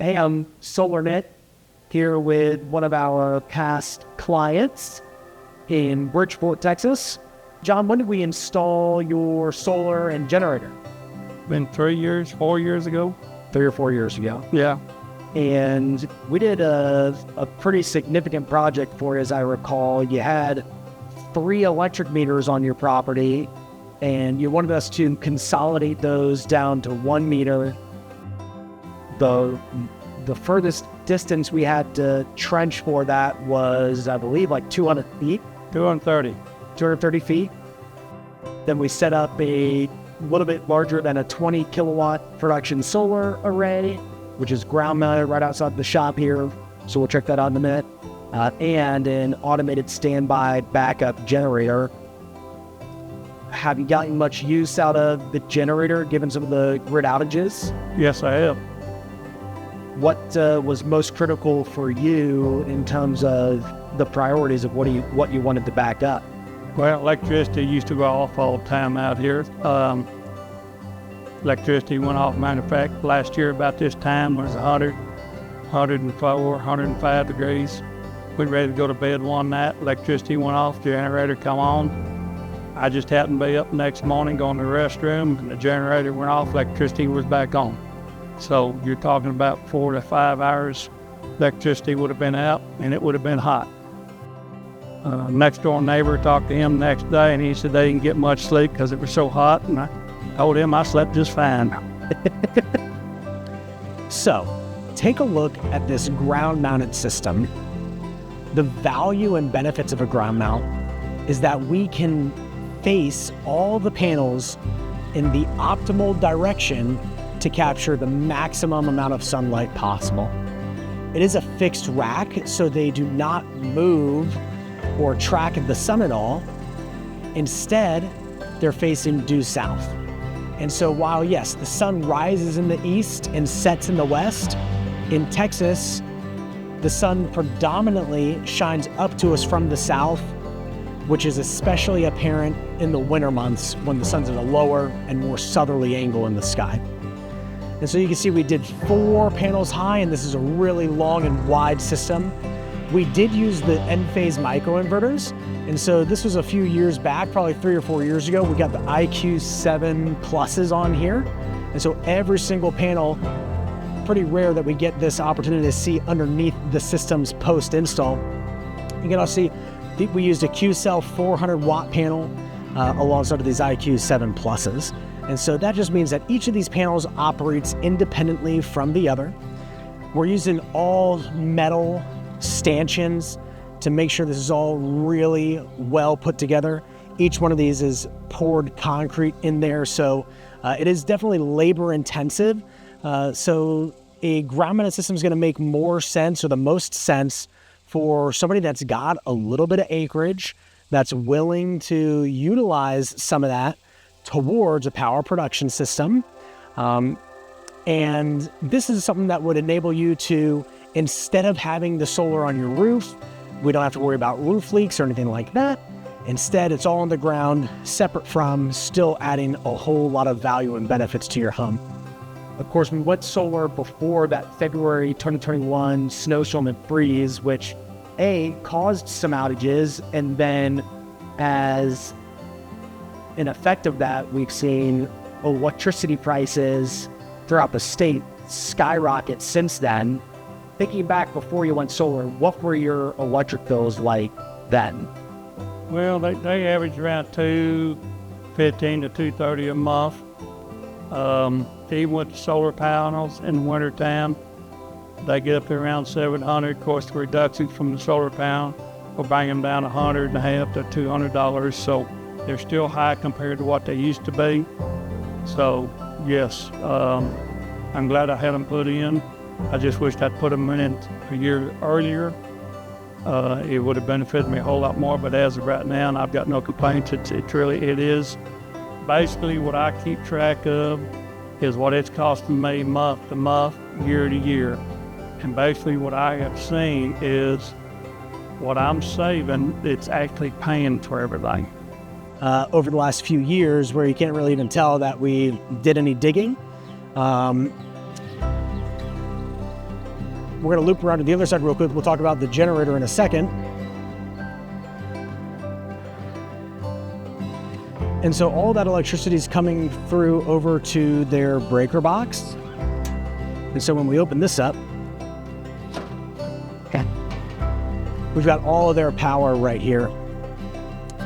Hey, I'm SolarNet here with one of our past clients in Bridgeport, Texas. John, when did we install your solar and generator? Been 3 years, 4 years ago. 3 or 4 years ago. Yeah. And we did a pretty significant project for you, as I recall. You had 3 electric meters on your property, and you wanted us to consolidate those down to 1 meter. The furthest distance we had to trench for that was, I believe, like 200 feet. 230 feet. Then we set up a little bit larger than a 20 kilowatt production solar array, which is ground mounted right outside the shop here. So we'll check that out in a minute. And an automated standby backup generator. Have you gotten much use out of the generator given some of the grid outages? Yes, I have. What was most critical for you in terms of the priorities of what you wanted to back up? Well, electricity used to go off all the time out here. Electricity went off, matter of fact, last year about this time was 105 degrees. We were ready to go to bed one night. Electricity went off, generator come on. I just happened to be up the next morning going to the restroom, and the generator went off, electricity was back on. So you're talking about 4 to 5 hours, electricity would have been out, and it would have been hot. Next door neighbor, talked to him the next day, and he said they didn't get much sleep because it was so hot, and I told him I slept just fine. So, take a look at this ground-mounted system. The value and benefits of a ground mount is that we can face all the panels in the optimal direction to capture the maximum amount of sunlight possible. It is a fixed rack, so they do not move or track the sun at all. Instead, they're facing due south. And so while, yes, the sun rises in the east and sets in the west, in Texas, the sun predominantly shines up to us from the south, which is especially apparent in the winter months when the sun's at a lower and more southerly angle in the sky. And so you can see we did 4 panels high, and this is a really long and wide system. We did use the end-phase microinverters, and so this was a few years back, probably 3 or 4 years ago. We got the IQ7 pluses on here, and so every single panel, pretty rare that we get this opportunity to see underneath the system's post-install. You can also see we used a Q-Cell 400 watt panel alongside of these IQ7 pluses. And so that just means that each of these panels operates independently from the other. We're using all metal stanchions to make sure this is all really well put together. Each one of these is poured concrete in there, so it is definitely labor intensive. So a ground mounted system is going to make more sense, or the most sense, for somebody that's got a little bit of acreage, that's willing to utilize some of that towards a power production system. And this is something that would enable you to, instead of having the solar on your roof, we don't have to worry about roof leaks or anything like that. Instead, it's all on the ground, separate from, still adding a whole lot of value and benefits to your home. Of course, we went solar before that February 2021 snowstorm and freeze, which caused some outages, and then as an effect of that, we've seen electricity prices throughout the state skyrocket since then. Thinking back before you went solar, what were your electric bills like then? Well, they average around $215 to $230 a month. Even with the solar panels in the wintertime, they get up to around $700. Of course, the reductions from the solar panel will bring them down $150 to $200. So they're still high compared to what they used to be. So yes, I'm glad I had them put in. I just wished I'd put them in a year earlier. It would have benefited me a whole lot more, but as of right now, and I've got no complaints, it is. Basically, what I keep track of is what it's costing me month to month, year to year. And basically what I have seen is what I'm saving, it's actually paying for everything. Over the last few years, where you can't really even tell that we did any digging, we're gonna loop around to the other side real quick. We'll talk about the generator in a second. And so all that electricity is coming through over to their breaker box. And so when we open this up, we've got all of their power right here.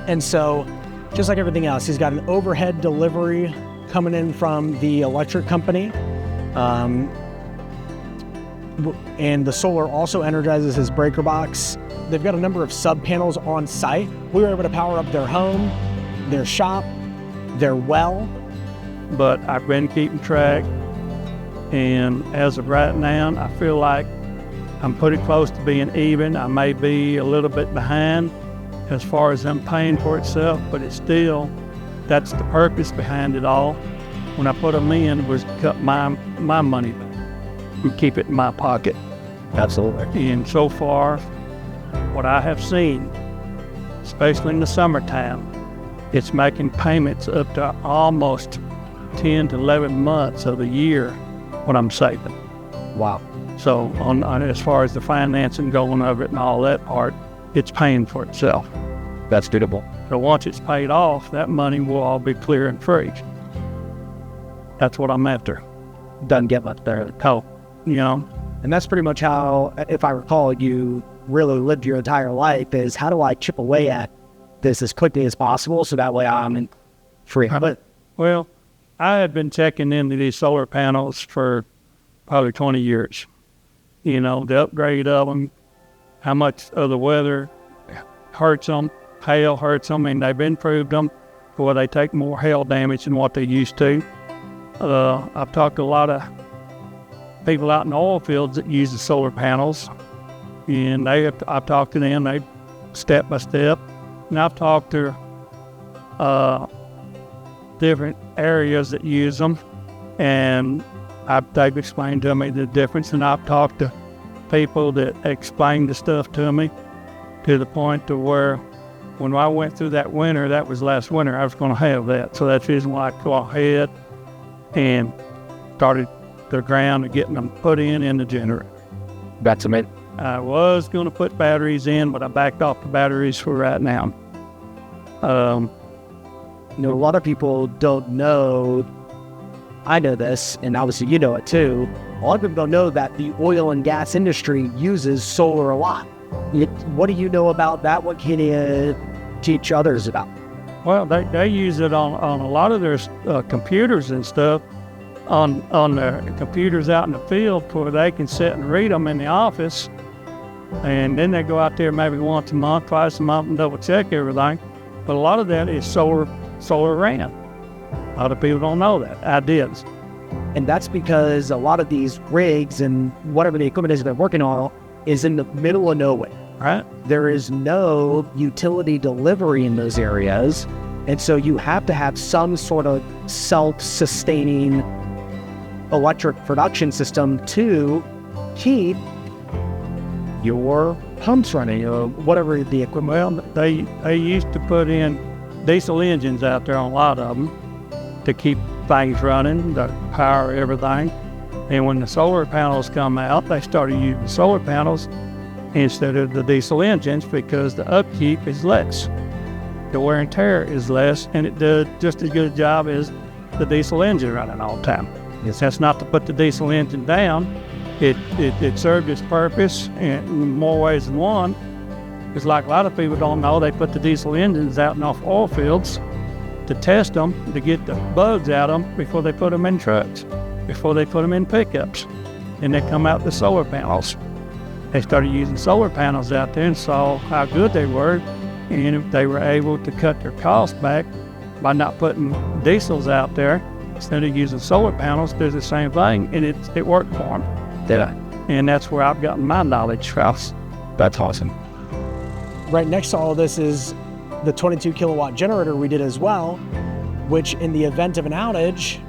And so just like everything else, he's got an overhead delivery coming in from the electric company. And the solar also energizes his breaker box. They've got a number of sub panels on site. We were able to power up their home, their shop, their well. But I've been keeping track, and as of right now, I feel like I'm pretty close to being even. I may be a little bit behind as far as them paying for itself, but it's still, that's the purpose behind it all. When I put them in, was to cut my money back and keep it in my pocket. Absolutely. And so far, what I have seen, especially in the summertime, it's making payments up to almost 10 to 11 months of the year what I'm saving. Wow. So on as far as the financing going of it and all that part, it's paying for itself. That's beautiful. So once it's paid off, that money will all be clear and free. That's what I'm after. Doesn't get much there. Oh, you know. And that's pretty much how, if I recall, you really lived your entire life, is how do I chip away at this as quickly as possible so that way I'm free. Well, I had been checking into these solar panels for probably 20 years. You know, the upgrade of them, how much of the weather hurts them, hail hurts them, and they've improved them where they take more hail damage than what they used to. I've talked to a lot of people out in the oil fields that use the solar panels, and I've talked to them, they step by step. And I've talked to different areas that use them, and they've explained to me the difference. And I've talked to people that explained the stuff to me to the point to where when I went through that winter, that was last winter, I was going to have that. So that's the reason why I go ahead and started the ground and getting them put in the generator. That's amazing. I was going to put batteries in, but I backed off the batteries for right now. You know, a lot of people don't know, I know this, and obviously you know it too, a lot of people don't know that the oil and gas industry uses solar a lot. What do you know about that? What can you teach others about? Well, they use it on a lot of their computers and stuff, on their computers out in the field where they can sit and read them in the office. And then they go out there maybe once a month, twice a month, and double check everything. But a lot of that is solar ran. A lot of people don't know that. I did. And that's because a lot of these rigs and whatever the equipment is they're working on is in the middle of nowhere. Right. There is no utility delivery in those areas. And so you have to have some sort of self-sustaining electric production system to keep your pumps running or whatever the equipment. Well, they used to put in diesel engines out there on a lot of them to keep things running, to power everything. And when the solar panels come out, they started using solar panels instead of the diesel engines because the upkeep is less. The wear and tear is less, and it does just as good a job as the diesel engine running all the time. Yes. That's not to put the diesel engine down. It served its purpose in more ways than one. Because like a lot of people don't know, they put the diesel engines out in off oil fields to test them, to get the bugs out of them before they put them in trucks, before they put them in pickups. And they come out the solar panels. They started using solar panels out there and saw how good they were. And if they were able to cut their costs back by not putting diesels out there, instead of using solar panels, do the same thing, and it worked for them. Yeah. And that's where I've gotten my knowledge from. That's awesome. Right next to all of this is the 22 kilowatt generator we did as well, which in the event of an outage,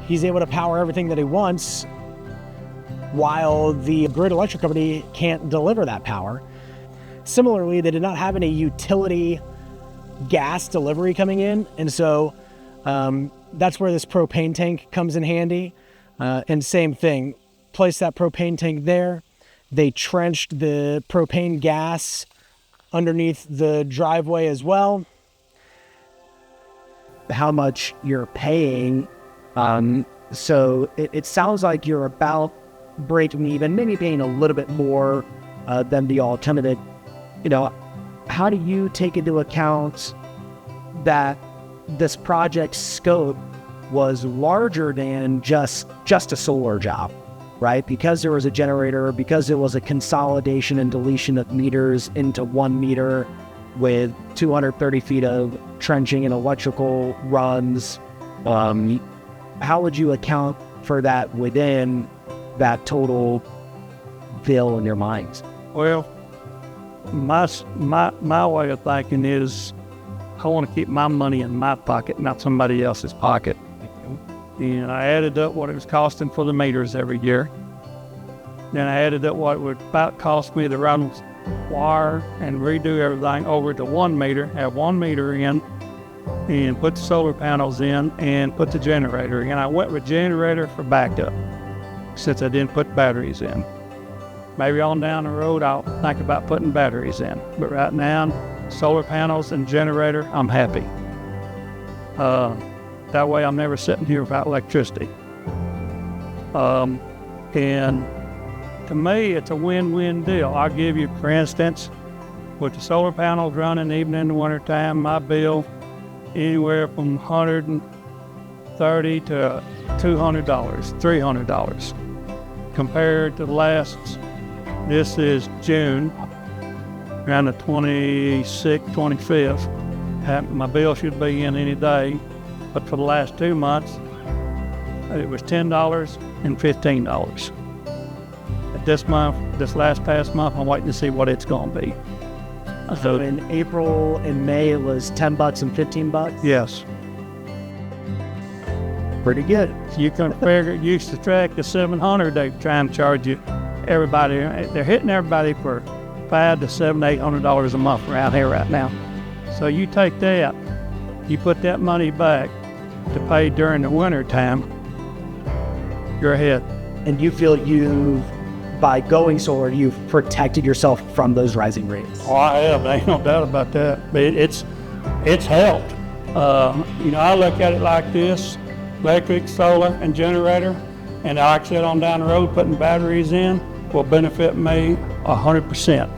he's able to power everything that he wants while the grid electric company can't deliver that power. Similarly, they did not have any utility gas delivery coming in, and so that's where this propane tank comes in handy. And same thing, place that propane tank there. They trenched the propane gas underneath the driveway as well. How much you're paying. So it sounds like you're about breaking even, maybe paying a little bit more than the alternative. How do you take into account that this project's scope was larger than just a solar job, right? Because there was a generator, because it was a consolidation and deletion of meters into one meter with 230 feet of trenching and electrical runs. How would you account for that within that total bill in your minds? Well, my way of thinking is I want to keep my money in my pocket, not somebody else's pocket. And I added up what it was costing for the meters every year. Then I added up what it would about cost me to run wire and redo everything over to 1 meter, have 1 meter in, and put the solar panels in and put the generator in. I went with generator for backup since I didn't put batteries in. Maybe on down the road I'll think about putting batteries in. But right now, solar panels and generator, I'm happy. That way I'm never sitting here without electricity. And to me, it's a win-win deal. I'll give you, for instance, with the solar panels running even in the wintertime, my bill anywhere from $130 to $200, $300. Compared to this is June, around the 26th, 25th. My bill should be in any day, but for the last 2 months, it was $10 and $15. This past month, I'm waiting to see what it's going to be. So in April and May, it was $10 and $15? Yes. Pretty good. You can figure, you subtract the $700 they try and charge you everybody. They're hitting everybody for $500 to $700, $800 a month around here right now. So you take that, you put that money back to pay during the winter time, you're ahead. And you feel by going solar, you've protected yourself from those rising rates? Oh, I have. There ain't no doubt about that. But it's helped. I look at it like this: electric, solar, and generator. And like I said, on down the road, putting batteries in will benefit me 100%.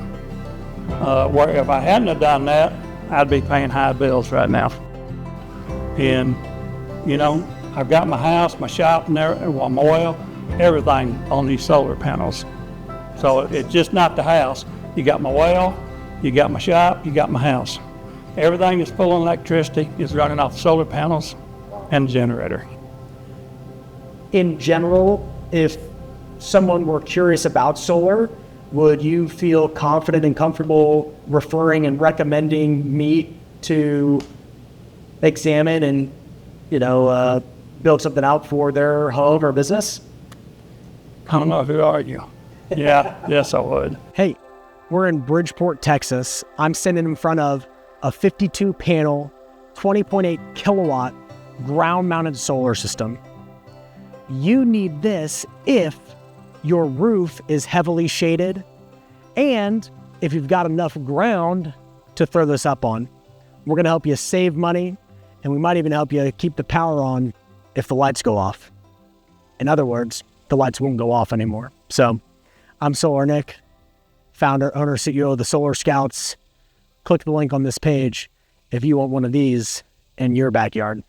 Where if I hadn't have done that, I'd be paying high bills right now. And, I've got my house, my shop, and my oil, everything on these solar panels. So it's just not the house. You got my well, you got my shop, you got my house. Everything that's pulling electricity is running off solar panels and generator. In general, if someone were curious about solar, would you feel confident and comfortable referring and recommending me to examine and, build something out for their home or business? I don't know, who are you? Yeah, yes, I would. Hey, we're in Bridgeport, Texas. I'm standing in front of a 52-panel, 20.8 kilowatt ground-mounted solar system. You need this if your roof is heavily shaded and if you've got enough ground to throw this up on. We're going to help you save money, and we might even help you keep the power on if the lights go off. In other words, the lights won't go off anymore. So I'm Solar Nick, founder, owner, CEO of the Solar Scouts. Click the link on this page if you want one of these in your backyard.